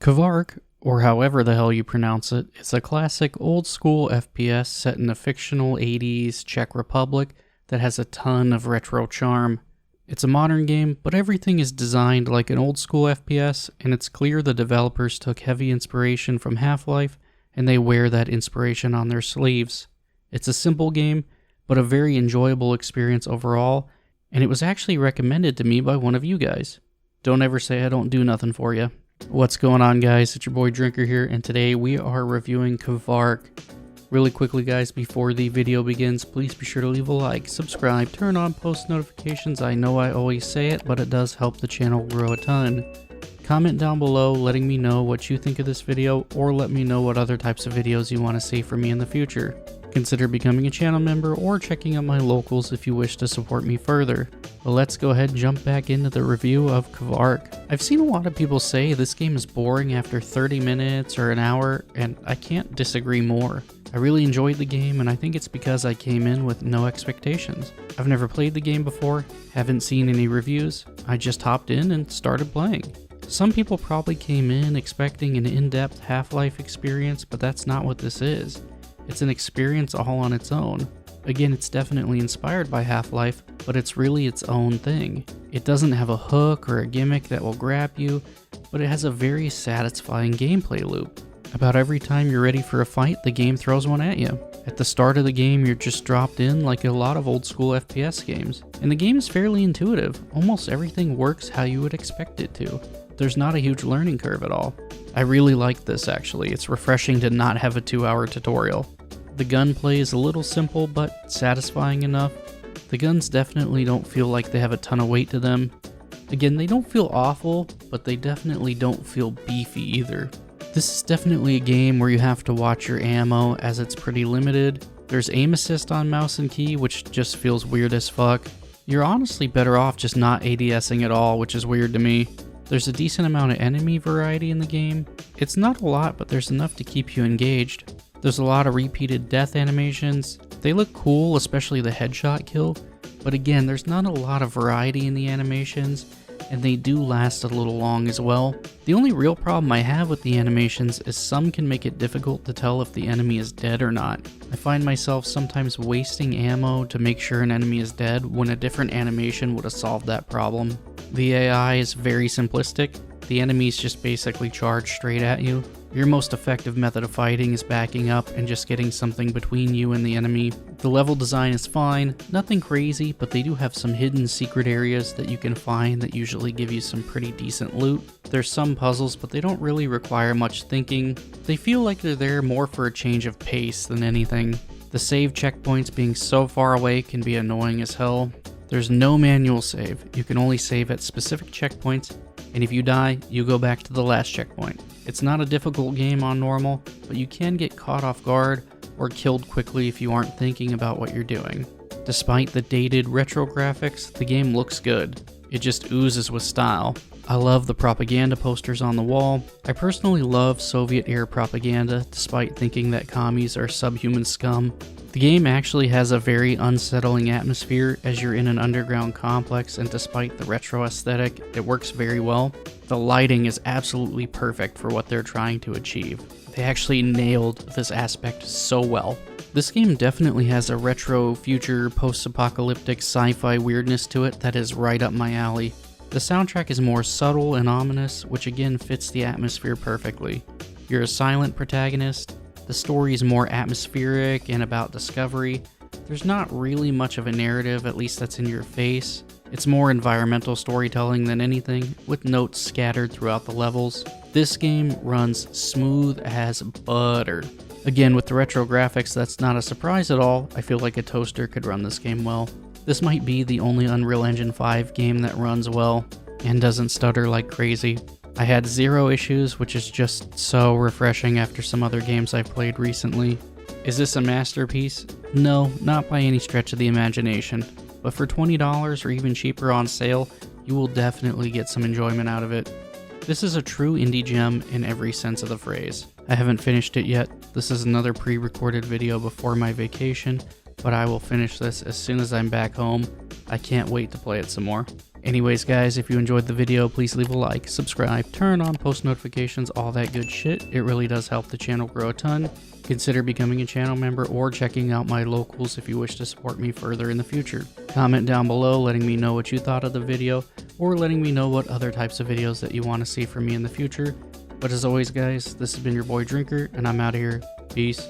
Kvark, or however the hell you pronounce it, is a classic old-school FPS set in a fictional 80s Czech Republic that has a ton of retro charm. It's a modern game, but everything is designed like an old-school FPS, and it's clear the developers took heavy inspiration from Half-Life, and they wear that inspiration on their sleeves. It's a simple game, but a very enjoyable experience overall, and it was actually recommended to me by one of you guys. Don't ever say I don't do nothing for you. What's going on, guys? It's your boy Drinker here, and today we are reviewing Kvark. Really quickly, guys, before the video begins, please be sure to leave a like, subscribe, turn on post notifications. I know I always say it, but it does help the channel grow a ton. Comment down below letting me know what you think of this video, or let me know what other types of videos you want to see from me in the future. Consider becoming a channel member or checking out my locals if you wish to support me further. But let's go ahead and jump back into the review of Kvark. I've seen a lot of people say this game is boring after 30 minutes or an hour, and I can't disagree more. I really enjoyed the game, and I think it's because I came in with no expectations. I've never played the game before, haven't seen any reviews, I just hopped in and started playing. Some people probably came in expecting an in-depth Half-Life experience, but that's not what this is. It's an experience all on its own. Again, it's definitely inspired by Half-Life, but it's really its own thing. It doesn't have a hook or a gimmick that will grab you, but it has a very satisfying gameplay loop. About every time you're ready for a fight, the game throws one at you. At the start of the game, you're just dropped in like a lot of old school FPS games. And the game is fairly intuitive. Almost everything works how you would expect it to. There's not a huge learning curve at all. I really like this actually. It's refreshing to not have a 2-hour tutorial. The gunplay is a little simple but satisfying enough. The guns definitely don't feel like they have a ton of weight to them. Again, they don't feel awful, but they definitely don't feel beefy either. This is definitely a game where you have to watch your ammo as it's pretty limited. There's aim assist on mouse and key, which just feels weird as fuck. You're honestly better off just not ADSing at all, which is weird to me. There's a decent amount of enemy variety in the game. It's not a lot, but there's enough to keep you engaged. There's a lot of repeated death animations. They look cool, especially the headshot kill, but again, there's not a lot of variety in the animations, and they do last a little long as well. The only real problem I have with the animations is some can make it difficult to tell if the enemy is dead or not. I find myself sometimes wasting ammo to make sure an enemy is dead when a different animation would have solved that problem. The AI is very simplistic. The enemies just basically charge straight at you. Your most effective method of fighting is backing up and just getting something between you and the enemy. The level design is fine, nothing crazy, but they do have some hidden secret areas that you can find that usually give you some pretty decent loot. There's some puzzles, but they don't really require much thinking. They feel like they're there more for a change of pace than anything. The save checkpoints being so far away can be annoying as hell. There's no manual save. You can only save at specific checkpoints, and if you die, you go back to the last checkpoint. It's not a difficult game on normal, but you can get caught off guard or killed quickly if you aren't thinking about what you're doing. Despite the dated retro graphics, the game looks good. It just oozes with style. I love the propaganda posters on the wall. I personally love Soviet-era propaganda, despite thinking that commies are subhuman scum. The game actually has a very unsettling atmosphere as you're in an underground complex, and despite the retro aesthetic, it works very well. The lighting is absolutely perfect for what they're trying to achieve. They actually nailed this aspect so well. This game definitely has a retro, future, post-apocalyptic sci-fi weirdness to it that is right up my alley. The soundtrack is more subtle and ominous, which again fits the atmosphere perfectly. You're a silent protagonist. The story is more atmospheric and about discovery. There's not really much of a narrative, at least that's in your face. It's more environmental storytelling than anything, with notes scattered throughout the levels. This game runs smooth as butter. Again, with the retro graphics, that's not a surprise at all. I feel like a toaster could run this game well. This might be the only Unreal Engine 5 game that runs well and doesn't stutter like crazy. I had zero issues, which is just so refreshing after some other games I've played recently. Is this a masterpiece? No, not by any stretch of the imagination, but for $20 or even cheaper on sale, you will definitely get some enjoyment out of it. This is a true indie gem in every sense of the phrase. I haven't finished it yet. This is another pre-recorded video before my vacation, but I will finish this as soon as I'm back home. I can't wait to play it some more. Anyways, guys, if you enjoyed the video, please leave a like, subscribe, turn on post notifications, all that good shit. It really does help the channel grow a ton. Consider becoming a channel member or checking out my locals if you wish to support me further in the future. Comment down below letting me know what you thought of the video, or letting me know what other types of videos that you want to see from me in the future. But as always, guys, this has been your boy Drinker, and I'm out of here. Peace.